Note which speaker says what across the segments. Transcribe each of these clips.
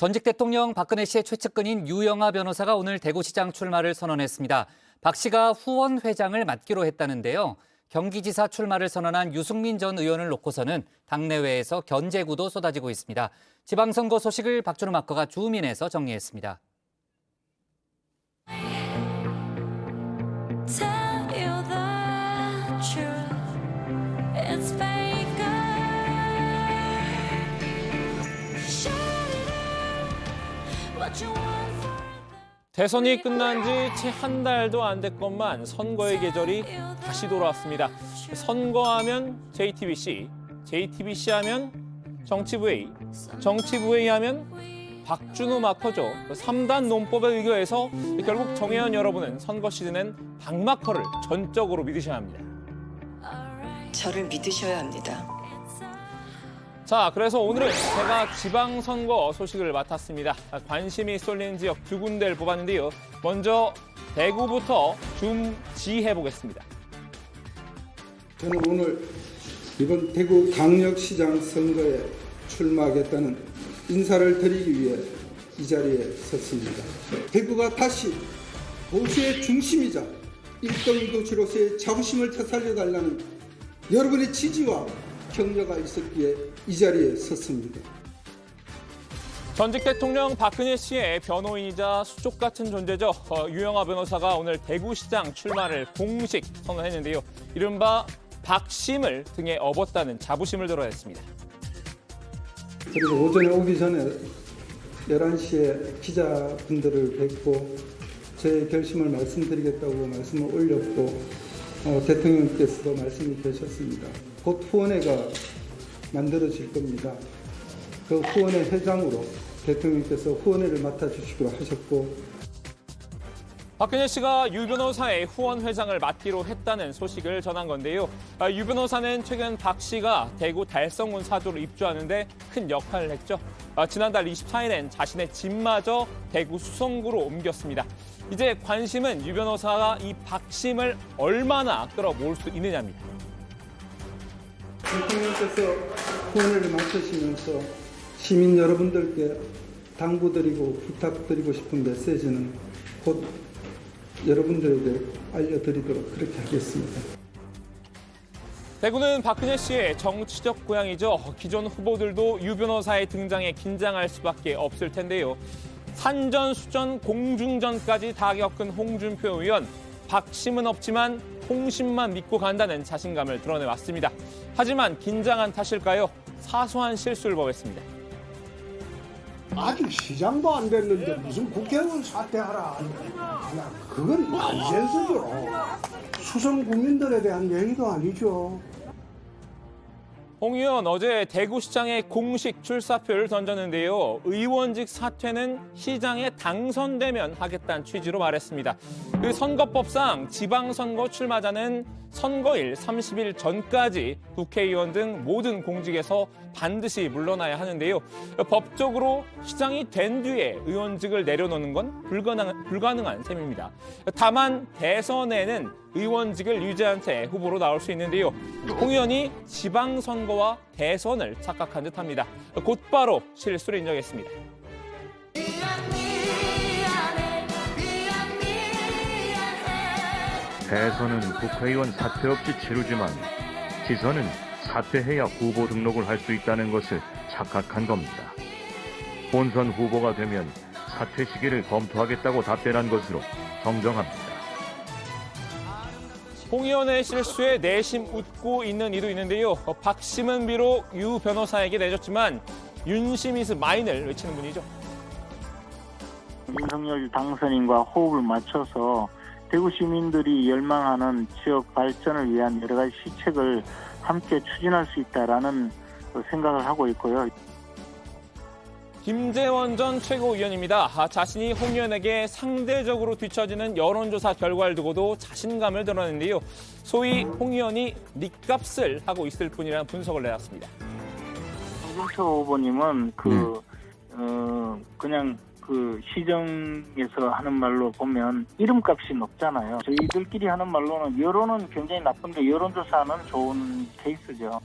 Speaker 1: 전직 대통령 박근혜 씨의 최측근인 유영하 변호사가 오늘 대구시장 출마를 선언했습니다. 박 씨가 후원 회장을 맡기로 했다는데요. 경기지사 출마를 선언한 유승민 전 의원을 놓고서는 당내외에서 견제구도 쏟아지고 있습니다. 지방선거 소식을 박준우 마커가 주민에서 정리했습니다.
Speaker 2: 대선이 끝난 지 채 한 달도 안 됐건만 선거의 계절이 다시 돌아왔습니다. 선거하면 JTBC, JTBC 하면 정치부회의, 정치부회의 하면 박준우 마커죠. 3단 논법에 의거해서 결국 정혜연 여러분은 선거 시즌엔 박마커를 전적으로 믿으셔야 합니다.
Speaker 3: 저를 믿으셔야 합니다.
Speaker 2: 자, 그래서 오늘은 제가 지방선거 소식을 맡았습니다. 관심이 쏠린 지역 두 군데를 뽑았는데요. 먼저 대구부터 줌지해보겠습니다.
Speaker 4: 저는 오늘 이번 대구 강력시장 선거에 출마하겠다는 인사를 드리기 위해 이 자리에 섰습니다. 대구가 다시 보수의 중심이자 1등 도시로서의 자부심을 되살려달라는 여러분의 지지와 격려가 있었기에 이 자리에 섰습니다.
Speaker 2: 전직 대통령 박근혜 씨의 변호인이자 수족 같은 존재죠. 유영하 변호사가 오늘 대구시장 출마를 공식 선언했는데요. 이른바 박심을 등에 업었다는 자부심을 드러냈습니다.
Speaker 4: 그리고 오전에 오기 전에 11시에 기자분들을 뵙고 제 결심을 말씀드리겠다고 말씀을 올렸고 대통령께서도 말씀이 되셨습니다. 곧 후원회가 만들어질 겁니다. 그 후원회 회장으로 대통령께서 후원회를 맡아주시기로 하셨고
Speaker 2: 박근혜 씨가 유 변호사의 후원 회장을 맡기로 했다는 소식을 전한 건데요. 유 변호사는 최근 박 씨가 대구 달성군 사조로 입주하는데 큰 역할을 했죠. 지난달 24일엔 자신의 집마저 대구 수성구로 옮겼습니다. 이제 관심은 유 변호사가 이 박심을 얼마나 끌어모을 수 있느냐입니다.
Speaker 4: 대통령께서 후원회를 맡으시면서 시민 여러분들께 당부드리고 부탁드리고 싶은 메시지는 곧 여러분들에게 알려드리도록 그렇게 하겠습니다.
Speaker 2: 대구는 박근혜 씨의 정치적 고향이죠. 기존 후보들도 유 변호사의 등장에 긴장할 수밖에 없을 텐데요. 산전수전 공중전까지 다 겪은 홍준표 의원. 박심은 없지만 홍심만 믿고 간다는 자신감을 드러내왔습니다. 하지만 긴장한 탓일까요? 사소한 실수를 범했습니다.
Speaker 5: 아직 시장도 안 됐는데 무슨 국회의원 사퇴하라. 그건 난센스죠. 수성 국민들에 대한 얘기도 아니죠.
Speaker 2: 홍 의원 어제 대구시장에 공식 출사표를 던졌는데요. 의원직 사퇴는 시장에 당선되면 하겠다는 취지로 말했습니다. 그 선거법상 지방선거 출마자는 선거일 30일 전까지 국회의원 등 모든 공직에서 반드시 물러나야 하는데요. 법적으로 시장이 된 뒤에 의원직을 내려놓는 건 불가능한 셈입니다. 다만 대선에는 의원직을 유지한 채 후보로 나올 수 있는데요. 홍 의원이 지방선거와 대선을 착각한 듯합니다. 곧바로 실수를 인정했습니다.
Speaker 6: 대선은 국회의원 사퇴 없이 치르지만 지선은 사퇴해야 후보 등록을 할 수 있다는 것을 착각한 겁니다. 본선 후보가 되면 사퇴 시기를 검토하겠다고 답변한 것으로 정정합니다.
Speaker 2: 홍 의원의 실수에 내심 웃고 있는 이도 있는데요. 박심은 비록 유 변호사에게 내줬지만 윤심 이즈 마인을 외치는 분이죠.
Speaker 7: 윤석열 당선인과 호흡을 맞춰서 대구 시민들이 열망하는 지역 발전을 위한 여러 가지 시책을 함께 추진할 수 있다라는 생각을 하고 있고요.
Speaker 2: 김재원 전 최고위원입니다. 자신이 홍 의원에게 상대적으로 뒤처지는 여론조사 결과를 두고도 자신감을 드러냈는데요. 소위 홍 의원이 닉값을 하고 있을 뿐이라는 분석을 내놨습니다.
Speaker 7: 홍준표 후보님은 그냥 그 시정에서 하는 말로 보면 이름값이 높잖아요. 저희들끼리 하는 말로는 여론은 굉장히 나쁜데 여론조사는 좋은 케이스죠.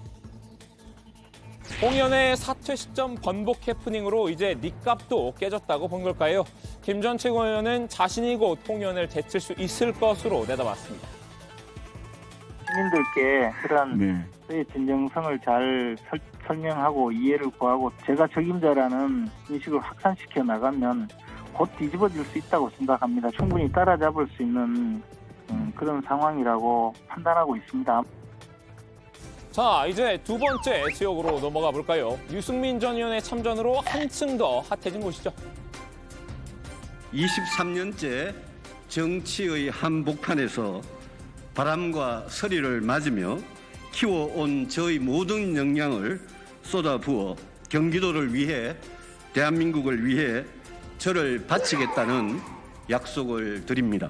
Speaker 2: 홍 의원의 사퇴 시점 번복 해프닝으로 이제 닉값도 깨졌다고 본 걸까요? 김 전 최고위원은 자신이 곧 홍 의원을 되칠 수 있을 것으로 내다봤습니다.
Speaker 7: 시민들께 그러한 저의 진정성을 잘 설명하고 이해를 구하고 제가 적임자라는 인식을 확산시켜 나가면 곧 뒤집어질 수 있다고 생각합니다. 충분히 따라잡을 수 있는 그런 상황이라고 판단하고 있습니다.
Speaker 2: 자, 이제 두 번째 지역으로 넘어가 볼까요? 유승민 전 의원의 참전으로 한층 더 핫해진 곳이죠.
Speaker 8: 23년째 정치의 한복판에서 바람과 서리를 맞으며 키워온 저의 모든 역량을 쏟아부어 경기도를 위해 대한민국을 위해 저를 바치겠다는 약속을 드립니다.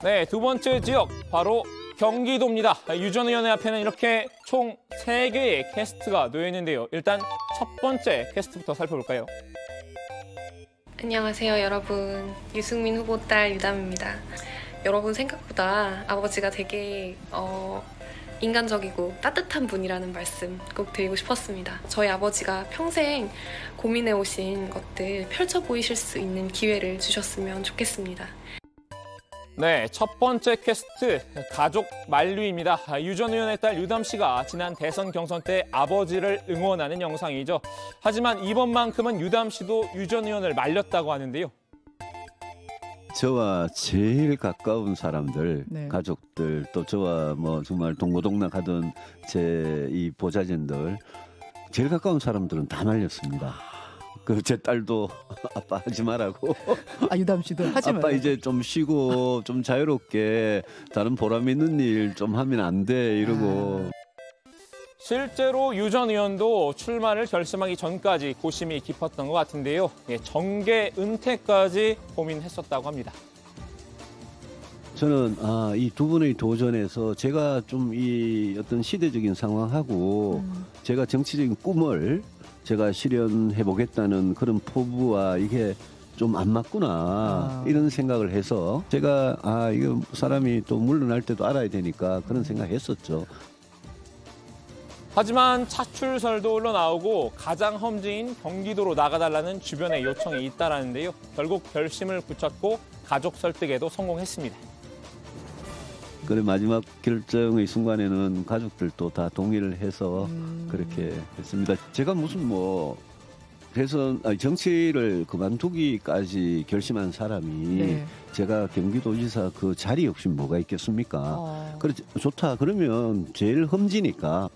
Speaker 2: 네, 두 번째 지역 바로 경기도입니다. 유 전 의원의 앞에는 이렇게 총 3개의 캐스트가 놓여 있는데요. 일단 첫 번째 캐스트부터 살펴볼까요?
Speaker 9: 안녕하세요, 여러분. 유승민 후보 딸 유담입니다. 여러분 생각보다 아버지가 되게 인간적이고 따뜻한 분이라는 말씀 꼭 드리고 싶었습니다. 저희 아버지가 평생 고민해 오신 것들 펼쳐 보이실 수 있는 기회를 주셨으면 좋겠습니다.
Speaker 2: 네, 첫 번째 퀘스트 가족 만류입니다. 유 전 의원의 딸 유담 씨가 지난 대선 경선 때 아버지를 응원하는 영상이죠. 하지만 이번만큼은 유담 씨도 유 전 의원을 말렸다고 하는데요.
Speaker 10: 저와 제일 가까운 사람들, 가족들, 또 저와 뭐 정말 동고동락하던 제 이 보좌진들, 제일 가까운 사람들은 다 말렸습니다. 그 제 딸도 아빠 하지 말라고.
Speaker 11: 유담 씨도 하지 말라고.
Speaker 10: 아빠 이제 좀 쉬고 좀 자유롭게 다른 보람 있는 일 좀 하면 안 돼 이러고.
Speaker 2: 실제로 유 전 의원도 출마를 결심하기 전까지 고심이 깊었던 것 같은데요. 정계 은퇴까지 고민했었다고 합니다.
Speaker 10: 저는 이 두 분의 도전에서 제가 좀 이 어떤 시대적인 상황하고 제가 정치적인 꿈을 제가 실현해 보겠다는 그런 포부와 이게 좀 안 맞구나 이런 생각을 해서 제가 이거 사람이 또 물러날 때도 알아야 되니까 그런 생각했었죠.
Speaker 2: 하지만 차출설도 흘러나오고 가장 험지인 경기도로 나가달라는 주변의 요청이 잇따랐는데요. 결국 결심을 굳혔고 가족 설득에도 성공했습니다.
Speaker 10: 그래 마지막 결정의 순간에는 가족들도 다 동의를 해서 그렇게 했습니다. 제가 무슨 뭐 대선 정치를 그만두기까지 결심한 사람이 제가 경기도지사 그 자리 없이 뭐가 있겠습니까? 그래 좋다 그러면 제일 험지니까.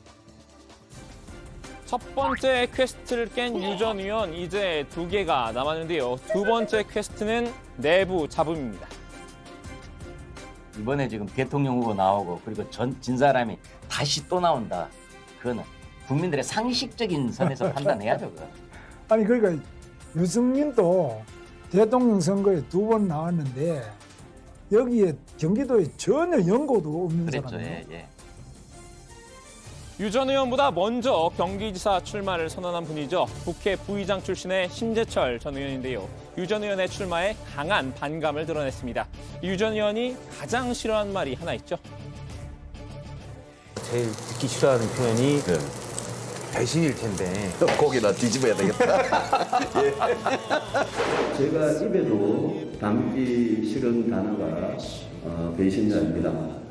Speaker 2: 첫 번째 퀘스트를 깬 유 전 의원 이제 2개가 남았는데요. 두 번째 퀘스트는 내부 잡음입니다.
Speaker 12: 이번에 지금 대통령 후보 나오고 그리고 진 사람이 다시 또 나온다. 그거는 국민들의 상식적인 선에서 판단해야죠. 그거.
Speaker 5: 아니 그러니까 유승민도 대통령 선거에 2번 나왔는데 여기에 경기도에 전혀 연고도 없는
Speaker 12: 그랬죠.
Speaker 5: 사람이에요.
Speaker 12: 예.
Speaker 2: 유 전 의원보다 먼저 경기지사 출마를 선언한 분이죠. 국회 부의장 출신의 심재철 전 의원인데요. 유 전 의원의 출마에 강한 반감을 드러냈습니다. 유 전 의원이 가장 싫어하는 말이 하나 있죠.
Speaker 13: 제일 듣기 싫어하는 표현이 배신일 텐데.
Speaker 10: 고개나 뒤집어야 되겠다. 제가 입에도 담기 싫은 단어가 배신자입니다.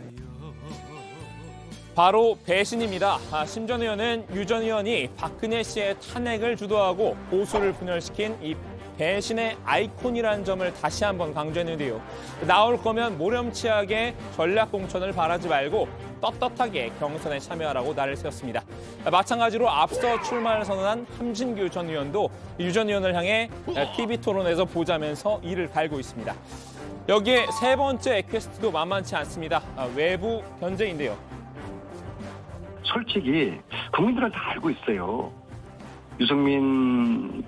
Speaker 2: 바로 배신입니다. 심 전 의원은 유 전 의원이 박근혜 씨의 탄핵을 주도하고 보수를 분열시킨 이 배신의 아이콘이라는 점을 다시 한번 강조했는데요. 나올 거면 모렴치하게 전략 공천을 바라지 말고 떳떳하게 경선에 참여하라고 날을 세웠습니다. 마찬가지로 앞서 출마를 선언한 함진규 전 의원도 유 전 의원을 향해 TV 토론에서 보자면서 이를 갈고 있습니다. 여기에 세 번째 퀘스트도 만만치 않습니다. 외부 견제인데요.
Speaker 14: 솔직히 국민들은 다 알고 있어요. 유승민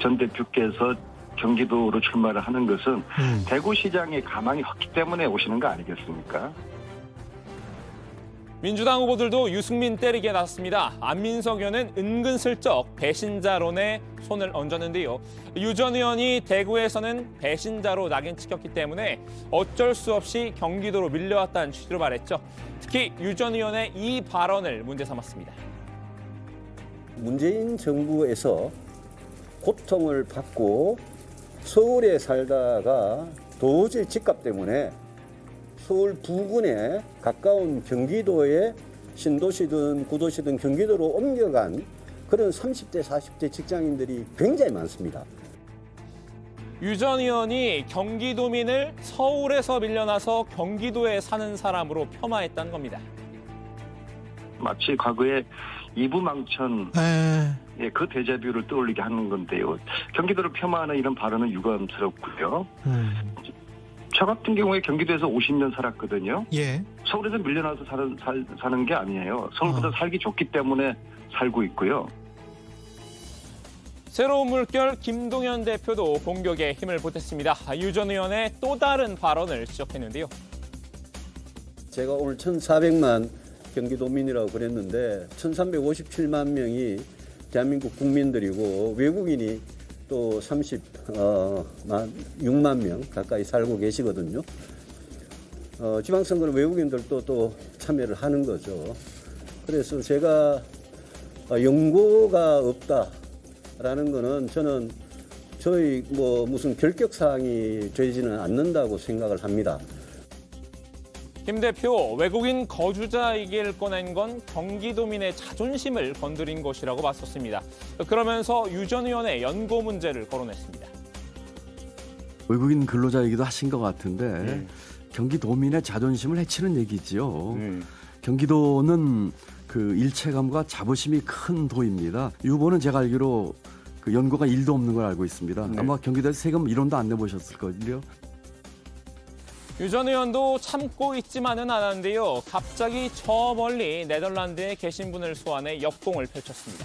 Speaker 14: 전 대표께서 경기도로 출마를 하는 것은 대구시장에 가망이 섰기 때문에 오시는 거 아니겠습니까?
Speaker 2: 민주당 후보들도 유승민 때리기에 나섰습니다. 안민석 의원은 은근슬쩍 배신자론에 손을 얹었는데요. 유 전 의원이 대구에서는 배신자로 낙인 찍혔기 때문에 어쩔 수 없이 경기도로 밀려왔다는 취지로 말했죠. 특히 유 전 의원의 이 발언을 문제 삼았습니다.
Speaker 10: 문재인 정부에서 고통을 받고 서울에 살다가 도저히 집값 때문에 서울 부근에 가까운 경기도의 신도시든 구도시든 경기도로 옮겨간 그런 30대, 40대 직장인들이 굉장히 많습니다.
Speaker 2: 유 전 의원이 경기도민을 서울에서 밀려나서 경기도에 사는 사람으로 폄하했다는 겁니다.
Speaker 14: 마치 과거에 이부망천 그 데자뷰를 떠올리게 하는 건데요. 경기도를 폄하하는 이런 발언은 유감스럽고요. 저 같은 경우에 경기도에서 50년 살았거든요.
Speaker 15: 예.
Speaker 14: 서울에서 밀려나서 사는 게 아니에요. 서울보다 살기 좋기 때문에 살고 있고요.
Speaker 2: 새로운 물결 김동연 대표도 공격에 힘을 보탰습니다. 유 전 의원의 또 다른 발언을 지적했는데요.
Speaker 10: 제가 오늘 1,400만 경기도민이라고 그랬는데 1,357만 명이 대한민국 국민들이고 외국인이 또 36만 명 가까이 살고 계시거든요. 지방선거는 외국인들도 또 참여를 하는 거죠. 그래서 제가 연고가 없다라는 거는 저는 저희 무슨 결격사항이 되지는 않는다고 생각을 합니다.
Speaker 2: 김 대표, 외국인 거주자 얘기를 꺼낸 건 경기도민의 자존심을 건드린 것이라고 맞섰습니다. 그러면서 유 전 의원의 연고 문제를 거론했습니다.
Speaker 16: 외국인 근로자 얘기도 하신 것 같은데 경기도민의 자존심을 해치는 얘기지요. 경기도는 그 일체감과 자부심이 큰 도입니다. 유 후보는 제가 알기로 그 연고가 1도 없는 걸 알고 있습니다. 아마 경기도에서 세금 1원도 안 내보셨을 거예요.
Speaker 2: 유 전 의원도 참고 있지만은 않았는데요. 갑자기 저 멀리 네덜란드에 계신 분을 소환해 역공을 펼쳤습니다.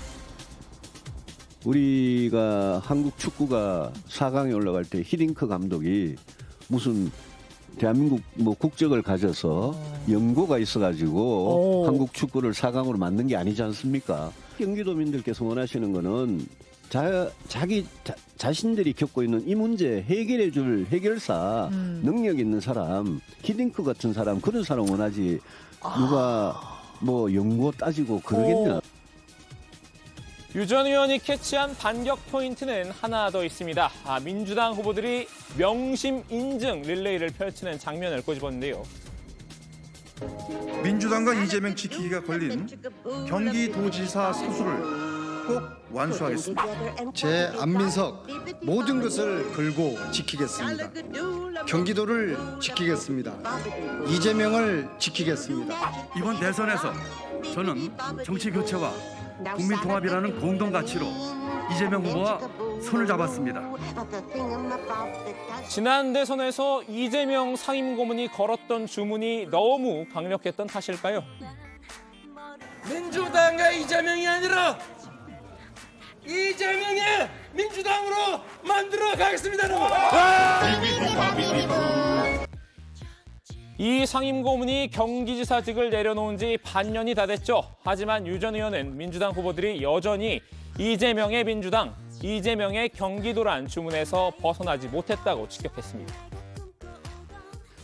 Speaker 10: 우리가 한국 축구가 4강에 올라갈 때 히딩크 감독이 무슨 대한민국 국적을 가져서 연고가 있어가지고 한국 축구를 4강으로 만든 게 아니지 않습니까? 경기도민들께서 원하시는 거는 자신들이 겪고 있는 이 문제 해결해 줄 해결사 능력 있는 사람, 히딩크 같은 사람, 그런 사람 원하지 누가 연고 따지고 그러겠냐.
Speaker 2: 유 전 의원이 캐치한 반격 포인트는 하나 더 있습니다. 민주당 후보들이 명심 인증 릴레이를 펼치는 장면을 꼬집었는데요.
Speaker 17: 민주당과 이재명 지키기가 걸린 경기도지사 서술을 꼭 완수하겠습니다. 제 안민석 모든 것을 걸고 지키겠습니다. 경기도를 지키겠습니다. 이재명을 지키겠습니다.
Speaker 18: 이번 대선에서 저는 정치 교체와 국민 통합이라는 공동 가치로 이재명 후보와 손을 잡았습니다.
Speaker 2: 지난 대선에서 이재명 상임고문이 걸었던 주문이 너무 강력했던 탓일까요?
Speaker 19: 민주당과 이재명이 아니라 이재명의 민주당으로 만들어 가겠습니다, 여러분.
Speaker 2: 이 상임고문이 경기지사직을 내려놓은 지 반년이 다 됐죠. 하지만 유 전 의원은 민주당 후보들이 여전히 이재명의 민주당, 이재명의 경기도란 주문에서 벗어나지 못했다고 직격했습니다.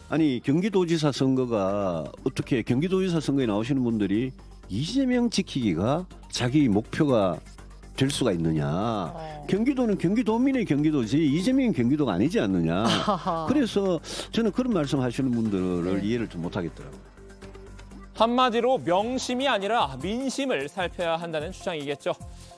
Speaker 10: 아니 경기도지사 선거가 어떻게 경기도지사 선거에 나오시는 분들이 이재명 지키기가 자기 목표가 될 수가 있느냐. 경기도는 경기도민의 경기도지 이재명의 경기도가 아니지 않느냐. 그래서 저는 그런 말씀하시는 분들을 이해를 좀 못하겠더라고요.
Speaker 2: 한마디로 명심이 아니라 민심을 살펴야 한다는 주장이겠죠.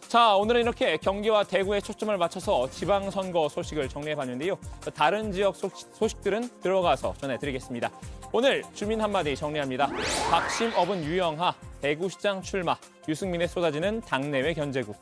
Speaker 2: 자, 오늘은 이렇게 경기와 대구에 초점을 맞춰서 지방선거 소식을 정리해봤는데요. 다른 지역 소식들은 들어가서 전해드리겠습니다. 오늘 주민 한마디 정리합니다. 박심 업은 유영하, 대구시장 출마, 유승민의 쏟아지는 당내외 견제구.